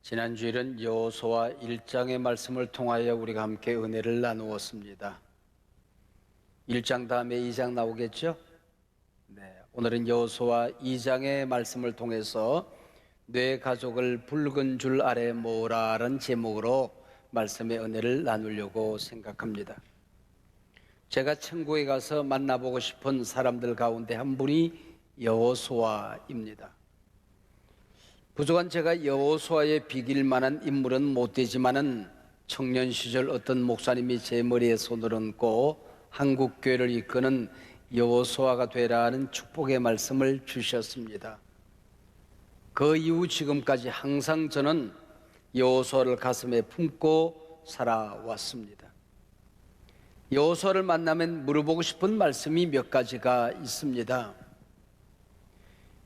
지난주일은 여호수아 1장의 말씀을 통하여 우리가 함께 은혜를 나누었습니다. 1장 다음에 2장 나오겠죠? 네, 오늘은 여호수아 2장의 말씀을 통해서 내 가족을 붉은 줄 아래 모으라라는 제목으로 말씀의 은혜를 나누려고 생각합니다. 제가 천국에 가서 만나보고 싶은 사람들 가운데 한 분이 여호수아입니다. 부족한 제가 여호수아에 비길 만한 인물은 못 되지만은 청년 시절 어떤 목사님이 제 머리에 손을 얹고 한국 교회를 이끄는 여호수아가 되라는 축복의 말씀을 주셨습니다. 그 이후 지금까지 항상 저는 여호수아를 가슴에 품고 살아왔습니다. 여호수아를 만나면 물어보고 싶은 말씀이 몇 가지가 있습니다.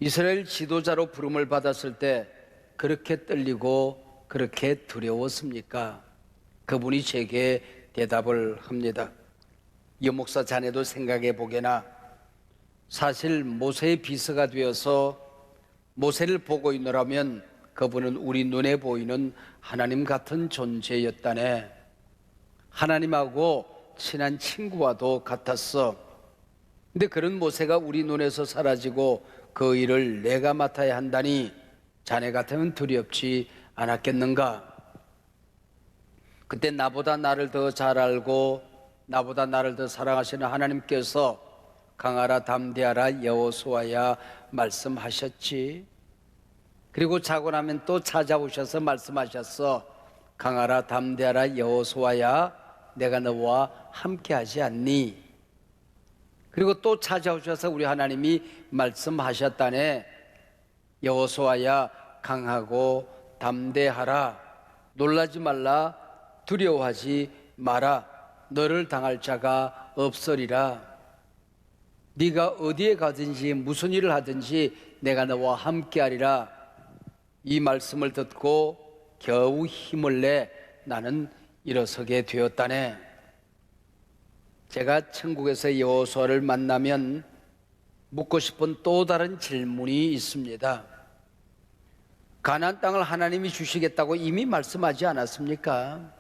이스라엘 지도자로 부름을 받았을 때 그렇게 떨리고 그렇게 두려웠습니까? 그분이 제게 대답을 합니다. 여목사 자네도 생각해 보게나 사실 모세의 비서가 되어서 모세를 보고 있노라면 그분은 우리 눈에 보이는 하나님 같은 존재였다네. 하나님하고 친한 친구와도 같았어. 근데 그런 모세가 우리 눈에서 사라지고 그 일을 내가 맡아야 한다니 자네 같으면 두렵지 않았겠는가? 그때 나보다 나를 더 잘 알고 나보다 나를 더 사랑하시는 하나님께서 강하라 담대하라 여호수아야 말씀하셨지. 그리고 자고 나면 또 찾아오셔서 말씀하셨어. 강하라 담대하라 여호수아야 내가 너와 함께하지 않니? 그리고 또 찾아오셔서 우리 하나님이 말씀하셨다네. 여호수아야 강하고 담대하라. 놀라지 말라. 두려워하지 마라. 너를 당할 자가 없으리라. 네가 어디에 가든지 무슨 일을 하든지 내가 너와 함께하리라. 이 말씀을 듣고 겨우 힘을 내 나는 일어서게 되었다네. 제가 천국에서 여호수아를 만나면 묻고 싶은 또 다른 질문이 있습니다. 가나안 땅을 하나님이 주시겠다고 이미 말씀하지 않았습니까?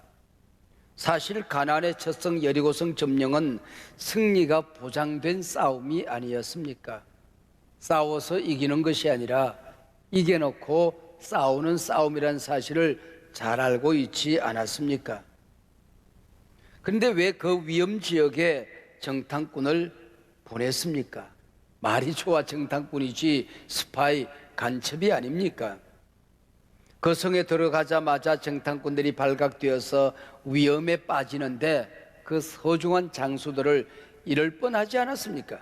사실 가나안의 첫성 여리고성 점령은 승리가 보장된 싸움이 아니었습니까? 싸워서 이기는 것이 아니라 이겨놓고 싸우는 싸움이라는 사실을 잘 알고 있지 않았습니까? 그런데 왜 그 위험 지역에 정탐꾼을 보냈습니까? 말이 좋아 정탐꾼이지 스파이 간첩이 아닙니까? 그 성에 들어가자마자 정탐꾼들이 발각되어서 위험에 빠지는데 그 소중한 장수들을 잃을 뻔하지 않았습니까?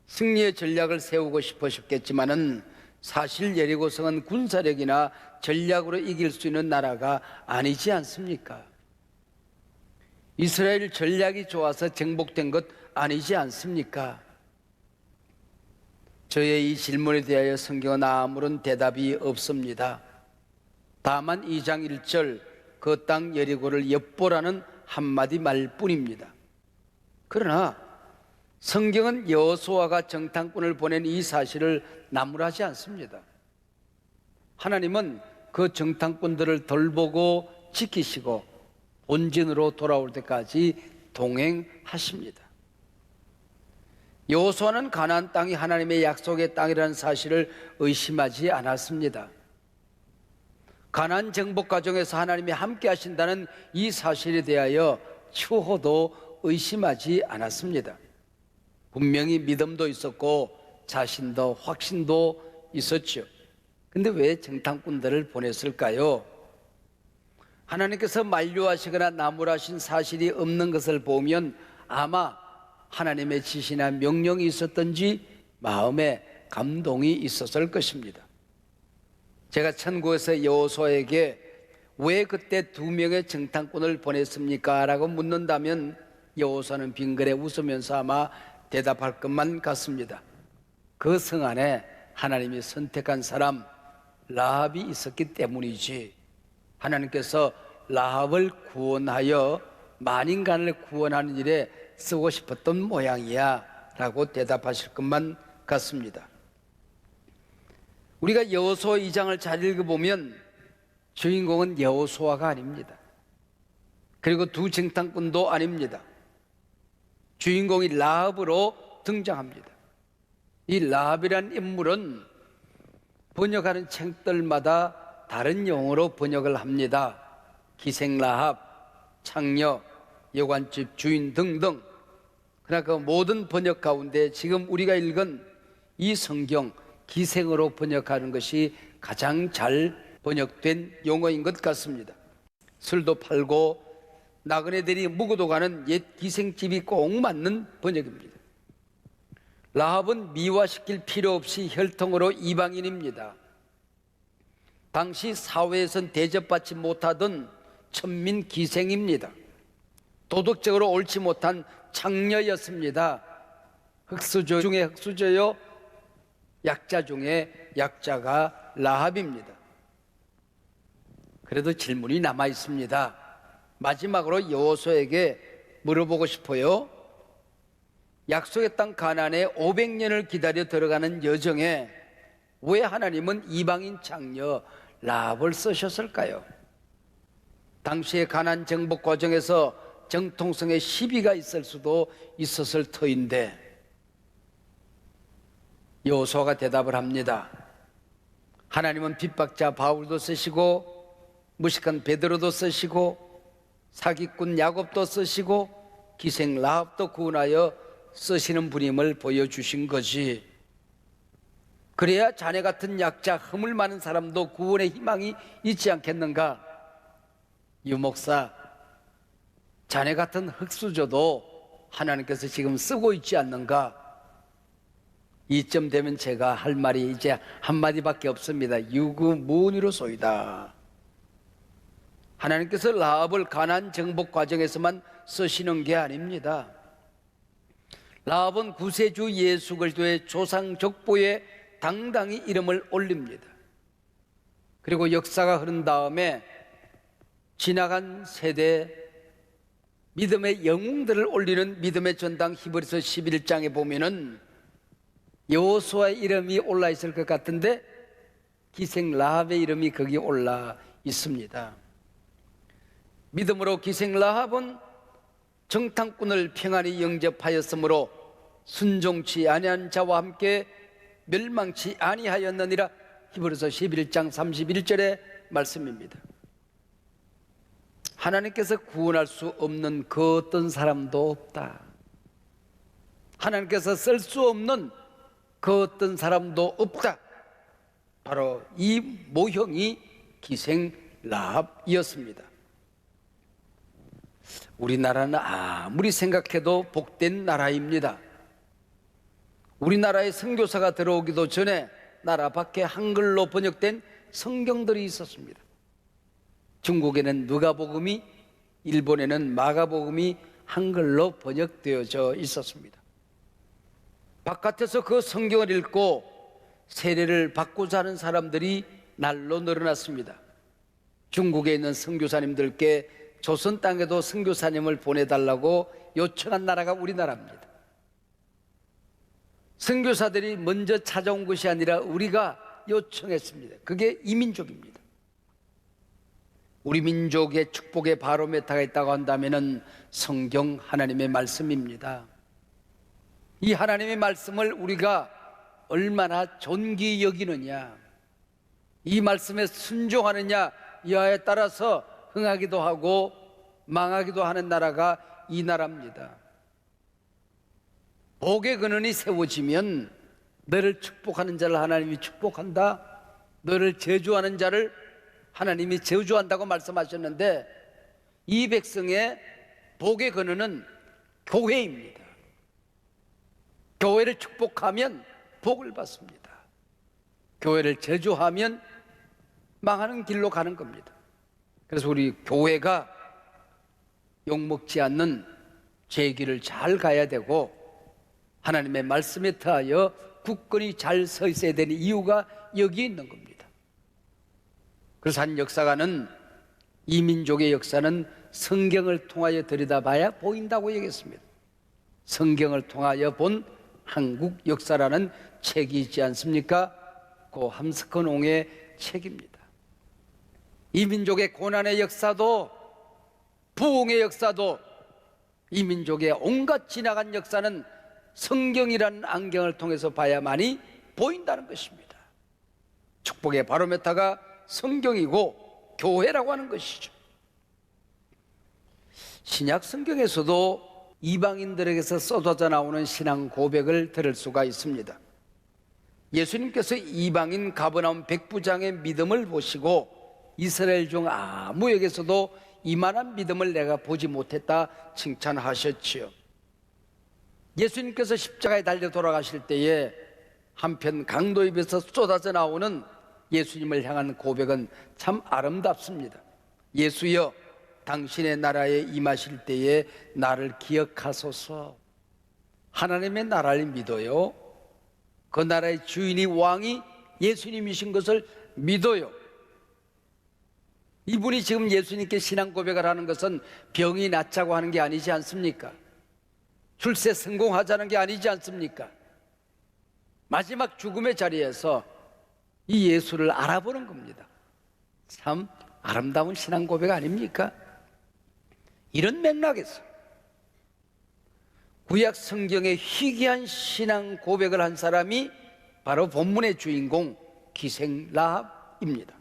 승리의 전략을 세우고 싶으셨겠지만은 사실 여리고성은 군사력이나 전략으로 이길 수 있는 나라가 아니지 않습니까? 이스라엘 전략이 좋아서 정복된 것 아니지 않습니까? 저의 이 질문에 대하여 성경은 아무런 대답이 없습니다. 다만 2장 1절 그 땅 여리고를 엿보라는 한마디 말뿐입니다. 그러나 성경은 여호수아가 정탐꾼을 보낸 이 사실을 나무라지 않습니다. 하나님은 그 정탐꾼들을 돌보고 지키시고 본진으로 돌아올 때까지 동행하십니다. 여호수아는 가나안 땅이 하나님의 약속의 땅이라는 사실을 의심하지 않았습니다. 가나안 정복 과정에서 하나님이 함께 하신다는 이 사실에 대하여 추호도 의심하지 않았습니다. 분명히 믿음도 있었고 자신도 확신도 있었죠. 근데 왜 정탐꾼들을 보냈을까요? 하나님께서 만류하시거나 나무라신 사실이 없는 것을 보면 아마 하나님의 지시나 명령이 있었던지 마음에 감동이 있었을 것입니다. 제가 천국에서 여호수아에게 왜 그때 2명의 정탐꾼을 보냈습니까? 라고 묻는다면 여호수아는 빙그레 웃으면서 아마 대답할 것만 같습니다. 그 성 안에 하나님이 선택한 사람 라합이 있었기 때문이지. 하나님께서 라합을 구원하여 만인간을 구원하는 일에 쓰고 싶었던 모양이야 라고 대답하실 것만 같습니다. 우리가 여호수아 2장을 잘 읽어보면 주인공은 여호수아가 아닙니다. 그리고 두 정탐꾼도 아닙니다. 주인공이 라합으로 등장합니다. 이 라합이라는 인물은 번역하는 책들마다 다른 용어로 번역을 합니다. 기생라합, 창녀, 여관집 주인 등등. 그러나 그 모든 번역 가운데 지금 우리가 읽은 이 성경 기생으로 번역하는 것이 가장 잘 번역된 용어인 것 같습니다. 술도 팔고 나그네들이 묵어도 가는 옛 기생집이 꼭 맞는 번역입니다. 라합은 미화시킬 필요 없이 혈통으로 이방인입니다. 당시 사회에선 대접받지 못하던 천민 기생입니다. 도덕적으로 옳지 못한 창녀였습니다. 흑수저 중에 흑수저요, 약자 중에 약자가 라합입니다. 그래도 질문이 남아 있습니다. 마지막으로 여호수아에게 물어보고 싶어요. 약속의 땅 가나안에 500년을 기다려 들어가는 여정에 왜 하나님은 이방인 창녀 라합을 쓰셨을까요? 당시의 가나안 정복 과정에서 정통성의 시비가 있을 수도 있었을 터인데 여호수아가 대답을 합니다. 하나님은 핍박자 바울도 쓰시고 무식한 베드로도 쓰시고 사기꾼 야곱도 쓰시고 기생 라합도 구원하여 쓰시는 분임을 보여주신 것이, 그래야 자네 같은 약자 허물 많은 사람도 구원의 희망이 있지 않겠는가? 유목사, 자네 같은 흑수저도 하나님께서 지금 쓰고 있지 않는가? 이쯤 되면 제가 할 말이 이제 한마디밖에 없습니다. 유구무원이로소이다. 하나님께서 라합을 가나안 정복 과정에서만 쓰시는 게 아닙니다. 라합은 구세주 예수 그리스도의 조상 족보에 당당히 이름을 올립니다. 그리고 역사가 흐른 다음에 지나간 세대 믿음의 영웅들을 올리는 믿음의 전당 히브리서 11장에 보면은 여호수아의 이름이 올라 있을 것 같은데 기생 라합의 이름이 거기 올라 있습니다. 믿음으로 기생 라합은 정탐꾼을 평안히 영접하였으므로 순종치 아니한 자와 함께 멸망치 아니하였느니라. 히브리서 11장 31절의 말씀입니다. 하나님께서 구원할 수 없는 그 어떤 사람도 없다. 하나님께서 쓸 수 없는 그 어떤 사람도 없다. 바로 이 모형이 기생 라합이었습니다. 우리나라는 아무리 생각해도 복된 나라입니다. 우리나라에 선교사가 들어오기도 전에 나라 밖에 한글로 번역된 성경들이 있었습니다. 중국에는 누가복음이, 일본에는 마가복음이 한글로 번역되어져 있었습니다. 바깥에서 그 성경을 읽고 세례를 받고자 하는 사람들이 날로 늘어났습니다. 중국에 있는 선교사님들께 조선 땅에도 선교사님을 보내달라고 요청한 나라가 우리나라입니다. 선교사들이 먼저 찾아온 것이 아니라 우리가 요청했습니다. 그게 이민족입니다. 우리 민족의 축복의 바로메타가 있다고 한다면 성경 하나님의 말씀입니다. 이 하나님의 말씀을 우리가 얼마나 존귀히 여기느냐, 이 말씀에 순종하느냐 여하에 따라서 흥하기도 하고 망하기도 하는 나라가 이 나라입니다. 복의 근원이 세워지면 너를 축복하는 자를 하나님이 축복한다, 너를 저주하는 자를 하나님이 저주한다고 말씀하셨는데 이 백성의 복의 근원은 교회입니다. 교회를 축복하면 복을 받습니다. 교회를 저주하면 망하는 길로 가는 겁니다. 그래서 우리 교회가 욕먹지 않는 제 길을 잘 가야 되고 하나님의 말씀에 더하여 굳건히 잘 서 있어야 되는 이유가 여기 있는 겁니다. 그래서 한 역사가는 이 민족의 역사는 성경을 통하여 들여다봐야 보인다고 얘기했습니다. 성경을 통하여 본 한국 역사라는 책이 있지 않습니까? 고 함스컨옹의 책입니다. 이 민족의 고난의 역사도 부흥의 역사도 이 민족의 온갖 지나간 역사는 성경이라는 안경을 통해서 봐야만이 보인다는 것입니다. 축복의 바로메타가 성경이고 교회라고 하는 것이죠. 신약 성경에서도 이방인들에게서 쏟아져 나오는 신앙 고백을 들을 수가 있습니다. 예수님께서 이방인 가버나움 백부장의 믿음을 보시고 이스라엘 중 아무에게서도 이만한 믿음을 내가 보지 못했다 칭찬하셨지요. 예수님께서 십자가에 달려 돌아가실 때에 한편 강도 입에서 쏟아져 나오는 예수님을 향한 고백은 참 아름답습니다. 예수여, 당신의 나라에 임하실 때에 나를 기억하소서. 하나님의 나라를 믿어요. 그 나라의 주인이 왕이 예수님이신 것을 믿어요. 이분이 지금 예수님께 신앙 고백을 하는 것은 병이 낫자고 하는 게 아니지 않습니까? 출세 성공하자는 게 아니지 않습니까? 마지막 죽음의 자리에서 이 예수를 알아보는 겁니다. 참 아름다운 신앙 고백 아닙니까? 이런 맥락에서 구약 성경의 희귀한 신앙 고백을 한 사람이 바로 본문의 주인공 기생 라합입니다.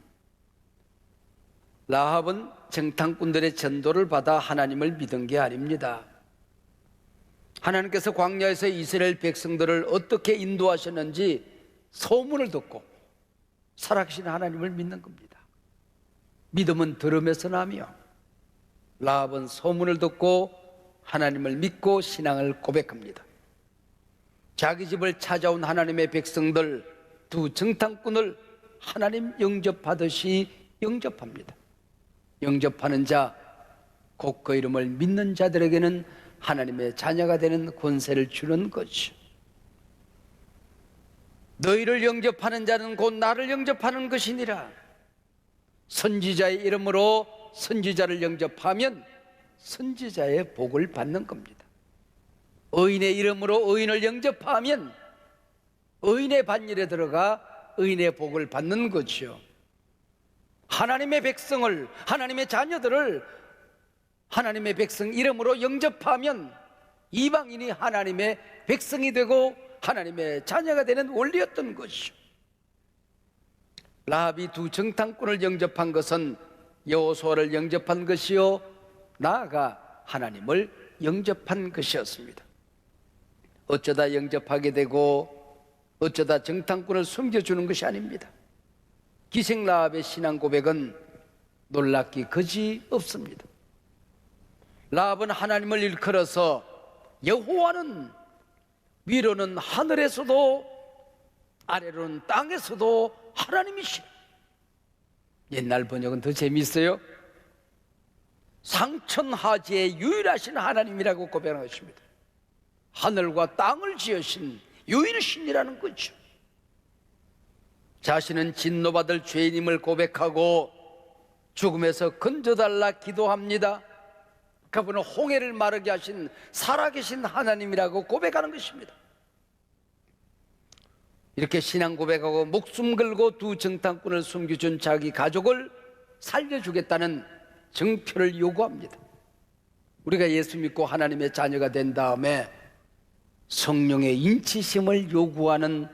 라합은 정탐꾼들의 전도를 받아 하나님을 믿은 게 아닙니다. 하나님께서 광야에서 이스라엘 백성들을 어떻게 인도하셨는지 소문을 듣고 살아계신 하나님을 믿는 겁니다. 믿음은 들음에서 나며 라합은 소문을 듣고 하나님을 믿고 신앙을 고백합니다. 자기 집을 찾아온 하나님의 백성들 두 정탐꾼을 하나님 영접하듯이 영접합니다. 영접하는 자, 곧 그 이름을 믿는 자들에게는 하나님의 자녀가 되는 권세를 주는 것이죠. 너희를 영접하는 자는 곧 나를 영접하는 것이니라. 선지자의 이름으로 선지자를 영접하면 선지자의 복을 받는 겁니다. 의인의 이름으로 의인을 영접하면 의인의 반열에 들어가 의인의 복을 받는 것이요. 하나님의 백성을, 하나님의 자녀들을 하나님의 백성 이름으로 영접하면 이방인이 하나님의 백성이 되고 하나님의 자녀가 되는 원리였던 것이죠. 라합이 두 정탐꾼을 영접한 것은 여호수아를 영접한 것이요, 나아가 하나님을 영접한 것이었습니다. 어쩌다 영접하게 되고 어쩌다 정탐꾼을 숨겨주는 것이 아닙니다. 기생 라합의 신앙 고백은 놀랍기 그지 없습니다. 라합은 하나님을 일컬어서 여호와는 위로는 하늘에서도 아래로는 땅에서도 하나님이시라. 옛날 번역은 더 재미있어요. 상천하지의 유일하신 하나님이라고 고백하는 것입니다. 하늘과 땅을 지으신 유일신이라는 거죠. 자신은 진노받을 죄인임을 고백하고 죽음에서 건져달라 기도합니다. 그분은 홍해를 마르게 하신 살아계신 하나님이라고 고백하는 것입니다. 이렇게 신앙 고백하고 목숨 걸고 두 정탐꾼을 숨겨준 자기 가족을 살려주겠다는 증표를 요구합니다. 우리가 예수 믿고 하나님의 자녀가 된 다음에 성령의 인치심을 요구하는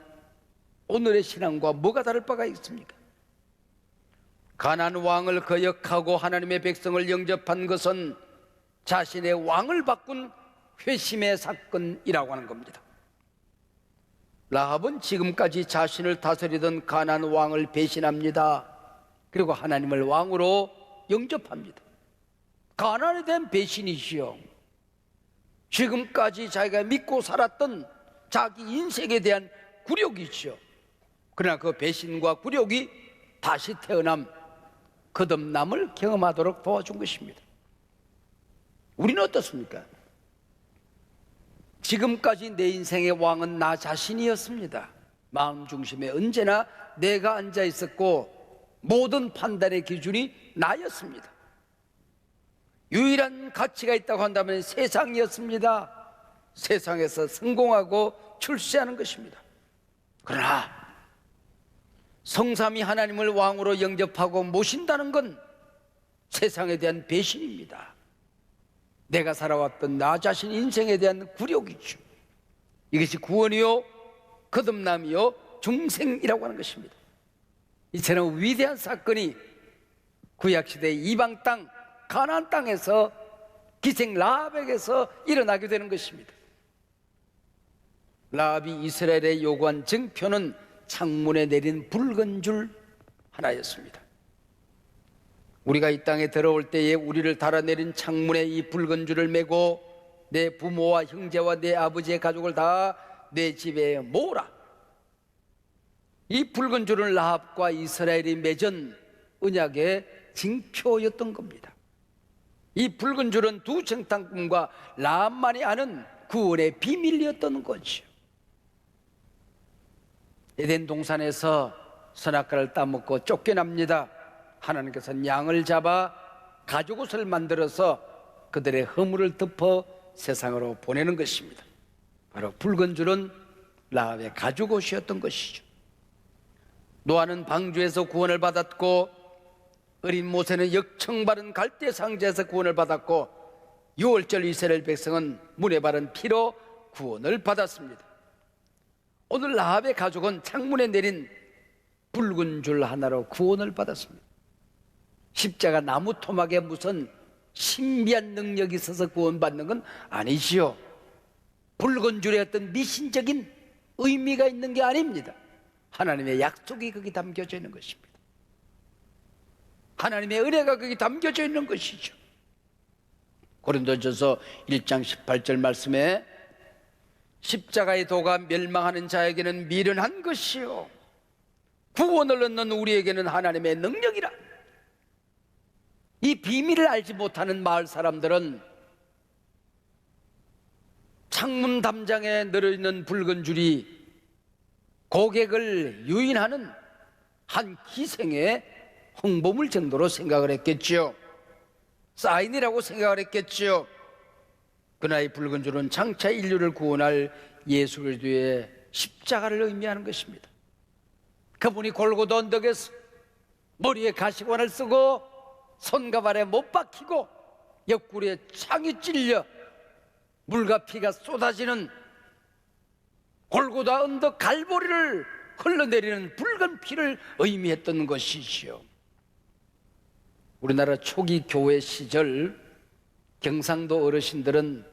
오늘의 신앙과 뭐가 다를 바가 있습니까? 가나안 왕을 거역하고 하나님의 백성을 영접한 것은 자신의 왕을 바꾼 회심의 사건이라고 하는 겁니다. 라합은 지금까지 자신을 다스리던 가나안 왕을 배신합니다. 그리고 하나님을 왕으로 영접합니다. 가나안에 대한 배신이시요, 지금까지 자기가 믿고 살았던 자기 인생에 대한 굴욕이시요. 그러나 그 배신과 굴욕이 다시 태어남, 거듭남을 경험하도록 도와준 것입니다. 우리는 어떻습니까? 지금까지 내 인생의 왕은 나 자신이었습니다. 마음 중심에 언제나 내가 앉아 있었고 모든 판단의 기준이 나였습니다. 유일한 가치가 있다고 한다면 세상이었습니다. 세상에서 성공하고 출세하는 것입니다. 그러나 성삼위 하나님을 왕으로 영접하고 모신다는 건 세상에 대한 배신입니다. 내가 살아왔던 나 자신 인생에 대한 굴욕이죠. 이것이 구원이요, 거듭남이요, 중생이라고 하는 것입니다. 이처럼 위대한 사건이 구약시대 이방 땅 가나안 땅에서 기생 라합에게서 일어나게 되는 것입니다. 라합이 이스라엘에 요구한 증표는 창문에 내린 붉은 줄 하나였습니다. 우리가 이 땅에 들어올 때에 우리를 달아내린 창문에 이 붉은 줄을 메고 내 부모와 형제와 내 아버지의 가족을 다 내 집에 모으라. 이 붉은 줄은 라합과 이스라엘이 맺은 언약의 징표였던 겁니다. 이 붉은 줄은 두 정탐꾼과 라합만이 아는 구원의 비밀이었던 거죠. 에덴 동산에서 선악과를 따먹고 쫓겨납니다. 하나님께서는 양을 잡아 가죽옷을 만들어서 그들의 허물을 덮어 세상으로 보내는 것입니다. 바로 붉은 줄은 라합의 가죽옷이었던 것이죠. 노아는 방주에서 구원을 받았고 어린 모세는 역청바른 갈대 상자에서 구원을 받았고 유월절 이스라엘 백성은 문에 바른 피로 구원을 받았습니다. 오늘 라합의 가족은 창문에 내린 붉은 줄 하나로 구원을 받았습니다. 십자가 나무 토막에 무슨 신비한 능력이 있어서 구원받는 건 아니지요. 붉은 줄에 어떤 미신적인 의미가 있는 게 아닙니다. 하나님의 약속이 거기 담겨져 있는 것입니다. 하나님의 은혜가 거기 담겨져 있는 것이죠. 고린도전서 1장 18절 말씀에 십자가의 도가 멸망하는 자에게는 미련한 것이요 구원을 얻는 우리에게는 하나님의 능력이라. 이 비밀을 알지 못하는 마을 사람들은 창문 담장에 늘어있는 붉은 줄이 고객을 유인하는 한 기생의 홍보물 정도로 생각을 했겠지요. 사인이라고 생각을 했겠지요. 그러나 이 붉은 줄은 장차 인류를 구원할 예수 그리스도의 십자가를 의미하는 것입니다. 그분이 골고다 언덕에서 머리에 가시관을 쓰고 손과 발에 못 박히고 옆구리에 창이 찔려 물과 피가 쏟아지는 골고다 언덕 갈보리를 흘러내리는 붉은 피를 의미했던 것이지요. 우리나라 초기 교회 시절 경상도 어르신들은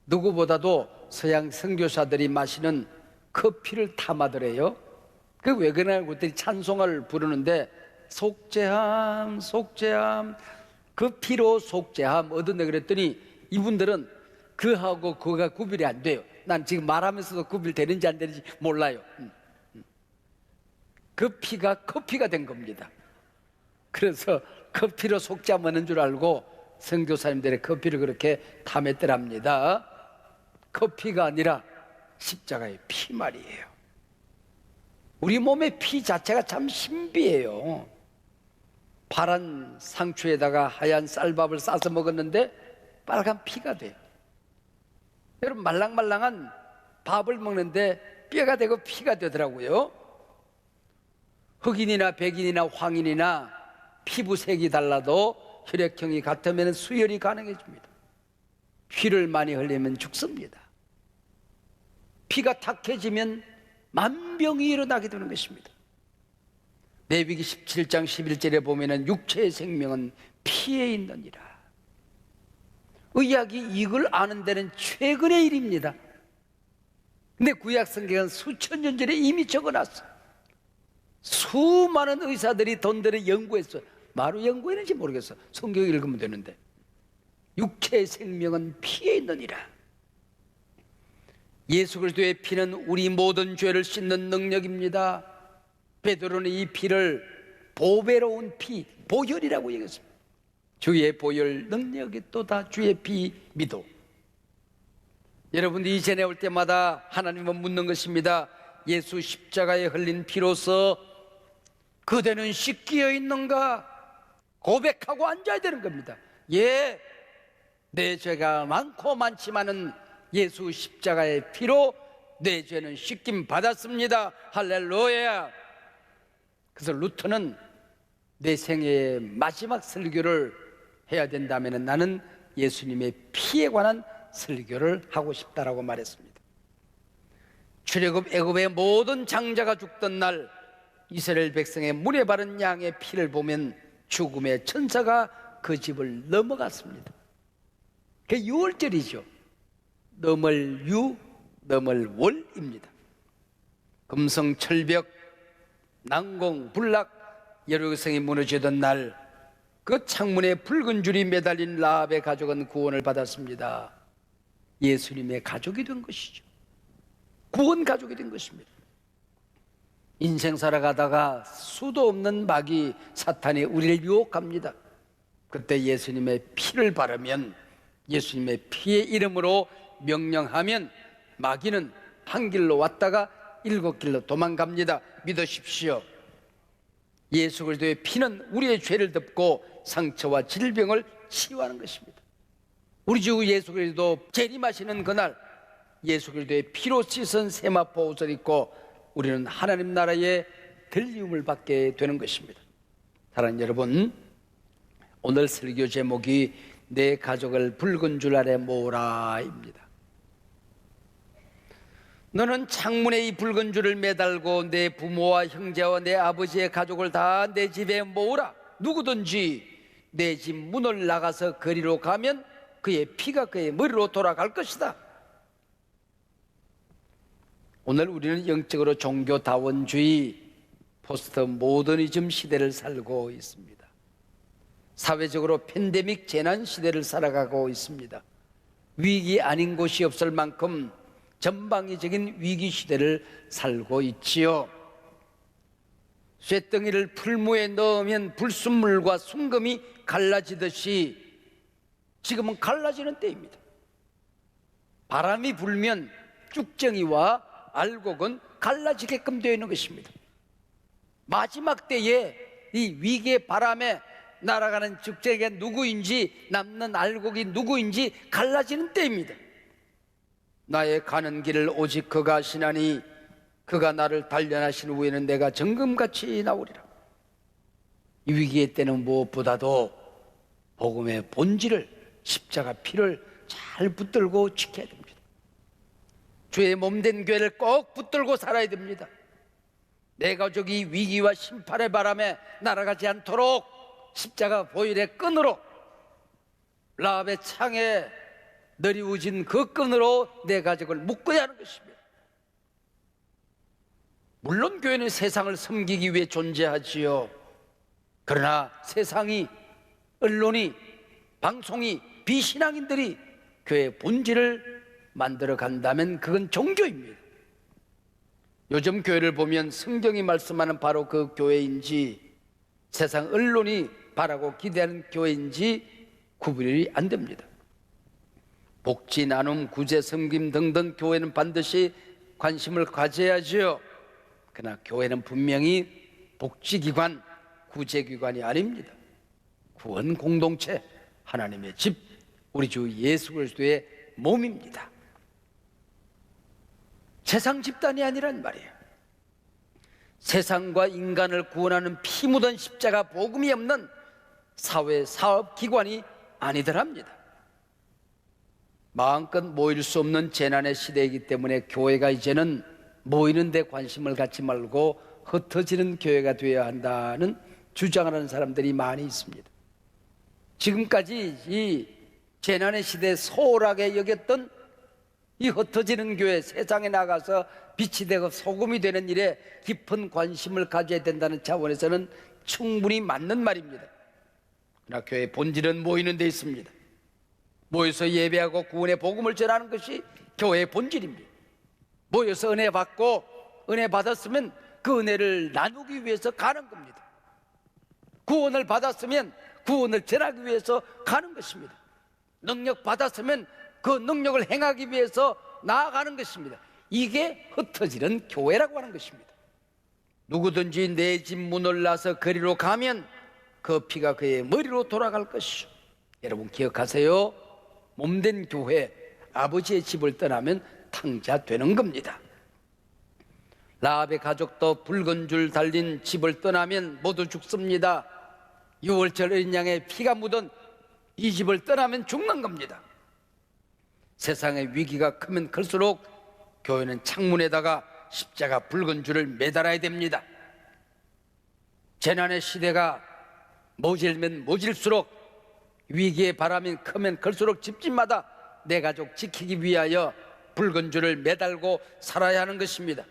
누구보다도 서양 선교사들이 마시는 커피를 탐하더래요. 그 왜 그러냐 그랬더니 찬송을 부르는데 속죄함 속죄함 그 피로 속죄함 얻었네 그랬더니 이분들은 그하고 그가 구별이 안 돼요. 난 지금 말하면서도 구별되는지 안 되는지 몰라요. 그 피가 커피가 된 겁니다. 그래서 커피로 속죄함 얻는 줄 알고 선교사님들의 커피를 그렇게 탐했더랍니다. 커피가 아니라 십자가의 피 말이에요. 우리 몸의 피 자체가 참 신비해요. 파란 상추에다가 하얀 쌀밥을 싸서 먹었는데 빨간 피가 돼요. 여러분 말랑말랑한 밥을 먹는데 뼈가 되고 피가 되더라고요. 흑인이나 백인이나 황인이나 피부색이 달라도 혈액형이 같으면 수혈이 가능해집니다. 피를 많이 흘리면 죽습니다. 피가 탁해지면 만병이 일어나게 되는 것입니다. 레위기 17장 11절에 보면은 육체의 생명은 피에 있느니라. 의학이 이걸 아는 데는 최근의 일입니다. 근데 구약 성경은 수천 년 전에 이미 적어놨어요. 수많은 의사들이 돈 들여 연구했어요. 바로 연구했는지 모르겠어. 성경 읽으면 되는데 육체의 생명은 피에 있느니라. 예수 그리스도의 피는 우리 모든 죄를 씻는 능력입니다. 베드로는 이 피를 보배로운 피, 보혈이라고 얘기했습니다. 주의 보혈 능력이 또다 주의 피 믿어. 여러분들이 이전에 올 때마다 하나님은 묻는 것입니다. 예수 십자가에 흘린 피로서 그대는 씻기어 있는가? 고백하고 앉아야 되는 겁니다. 예, 내 죄가 많고 많지만은 예수 십자가의 피로 내 죄는 씻김 받았습니다. 할렐루야. 그래서 루터는 내 생애의 마지막 설교를 해야 된다면 나는 예수님의 피에 관한 설교를 하고 싶다라고 말했습니다. 출애굽 애굽의 모든 장자가 죽던 날 이스라엘 백성의 물에 바른 양의 피를 보면 죽음의 천사가 그 집을 넘어갔습니다. 그게 유월절이죠. 넘을유, 넘을월입니다. 금성철벽, 난공, 불락, 여루성이 무너지던 날 그 창문에 붉은 줄이 매달린 라합의 가족은 구원을 받았습니다. 예수님의 가족이 된 것이죠. 구원 가족이 된 것입니다. 인생 살아가다가 수도 없는 마귀 사탄이 우리를 유혹합니다. 그때 예수님의 피를 바르면, 예수님의 피의 이름으로 명령하면 마귀는 한 길로 왔다가 7길로 도망갑니다. 믿으십시오. 예수 그리스도의 피는 우리의 죄를 덮고 상처와 질병을 치유하는 것입니다. 우리 주 예수 그리스도 재림하시는 그날 예수 그리스도의 피로 씻은 세마포 옷을 입고 우리는 하나님 나라의 들리움을 받게 되는 것입니다. 사랑하는 여러분, 오늘 설교 제목이 내 가족을 붉은 줄 아래 모으라입니다. 너는 창문에 이 붉은 줄을 매달고 내 부모와 형제와 내 아버지의 가족을 다 내 집에 모으라. 누구든지 내 집 문을 나가서 거리로 가면 그의 피가 그의 머리로 돌아갈 것이다. 오늘 우리는 영적으로 종교다원주의, 포스트 모더니즘 시대를 살고 있습니다. 사회적으로 팬데믹 재난 시대를 살아가고 있습니다. 위기 아닌 곳이 없을 만큼 전방위적인 위기 시대를 살고 있지요. 쇳덩이를 풀무에 넣으면 불순물과 순금이 갈라지듯이 지금은 갈라지는 때입니다. 바람이 불면 쭉정이와 알곡은 갈라지게끔 되어 있는 것입니다. 마지막 때에 이 위기의 바람에 날아가는 쭉정이가 누구인지, 남는 알곡이 누구인지 갈라지는 때입니다. 나의 가는 길을 오직 그가 아시나니 그가 나를 단련하신 후에는 내가 정금같이 나오리라. 이 위기의 때는 무엇보다도 복음의 본질을, 십자가 피를 잘 붙들고 지켜야 됩니다. 주의 몸된 교회를 꼭 붙들고 살아야 됩니다. 내 가족이 위기와 심판의 바람에 날아가지 않도록 십자가 보혈의 끈으로, 라합의 창에 너리우진 그 끈으로 내 가족을 묶어야 하는 것입니다. 물론 교회는 세상을 섬기기 위해 존재하지요. 그러나 세상이, 언론이, 방송이, 비신앙인들이 교회의 본질을 만들어 간다면 그건 종교입니다. 요즘 교회를 보면 성경이 말씀하는 바로 그 교회인지 세상 언론이 바라고 기대하는 교회인지 구분이 안 됩니다. 복지 나눔, 구제 섬김 등등 교회는 반드시 관심을 가져야지요. 그러나 교회는 분명히 복지기관, 구제기관이 아닙니다. 구원 공동체, 하나님의 집, 우리 주 예수 그리스도의 몸입니다. 세상 집단이 아니란 말이에요. 세상과 인간을 구원하는 피 묻은 십자가 복음이 없는 사회 사업기관이 아니더랍니다. 마음껏 모일 수 없는 재난의 시대이기 때문에 교회가 이제는 모이는 데 관심을 갖지 말고 흩어지는 교회가 되어야 한다는 주장하는 사람들이 많이 있습니다. 지금까지 이 재난의 시대에 소홀하게 여겼던 이 흩어지는 교회, 세상에 나가서 빛이 되고 소금이 되는 일에 깊은 관심을 가져야 된다는 차원에서는 충분히 맞는 말입니다. 그러나 교회의 본질은 모이는 데 있습니다. 모여서 예배하고 구원의 복음을 전하는 것이 교회의 본질입니다. 모여서 은혜 받고 은혜 받았으면 그 은혜를 나누기 위해서 가는 겁니다. 구원을 받았으면 구원을 전하기 위해서 가는 것입니다. 능력 받았으면 그 능력을 행하기 위해서 나아가는 것입니다. 이게 흩어지는 교회라고 하는 것입니다. 누구든지 내 집 문을 나서 거리로 가면 그 피가 그의 머리로 돌아갈 것이죠. 여러분 기억하세요. 몸된 교회, 아버지의 집을 떠나면 탕자되는 겁니다. 라합의 가족도 붉은 줄 달린 집을 떠나면 모두 죽습니다. 유월절 어린 양의 피가 묻은 이 집을 떠나면 죽는 겁니다. 세상의 위기가 크면 클수록 교회는 창문에다가 십자가 붉은 줄을 매달아야 됩니다. 재난의 시대가 모질면 모질수록, 위기의 바람이 크면 클수록 집집마다 내 가족 지키기 위하여 붉은 줄을 매달고 살아야 하는 것입니다.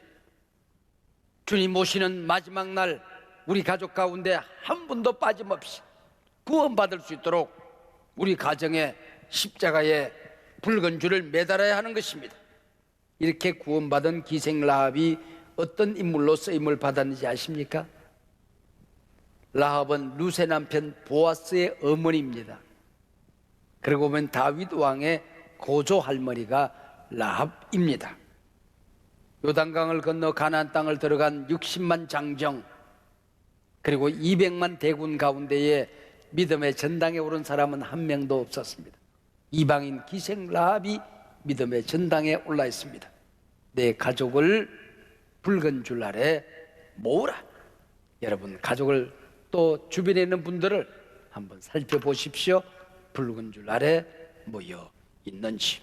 주님 오시는 마지막 날 우리 가족 가운데 한 분도 빠짐없이 구원받을 수 있도록 우리 가정에 십자가에 붉은 줄을 매달아야 하는 것입니다. 이렇게 구원받은 기생 라합이 어떤 인물로 쓰임을 받았는지 아십니까? 라합은 루세 남편 보아스의 어머니입니다. 그러고 보면 다윗 왕의 고조 할머니가 라합입니다. 요단강을 건너 가나안 땅을 들어간 60만 장정, 그리고 200만 대군 가운데에 믿음의 전당에 오른 사람은 한 명도 없었습니다. 이방인 기생 라합이 믿음의 전당에 올라 있습니다. 내 가족을 붉은 줄 아래 모으라. 여러분, 가족을 또 주변에 있는 분들을 한번 살펴보십시오. 붉은 줄 아래 모여 있는지.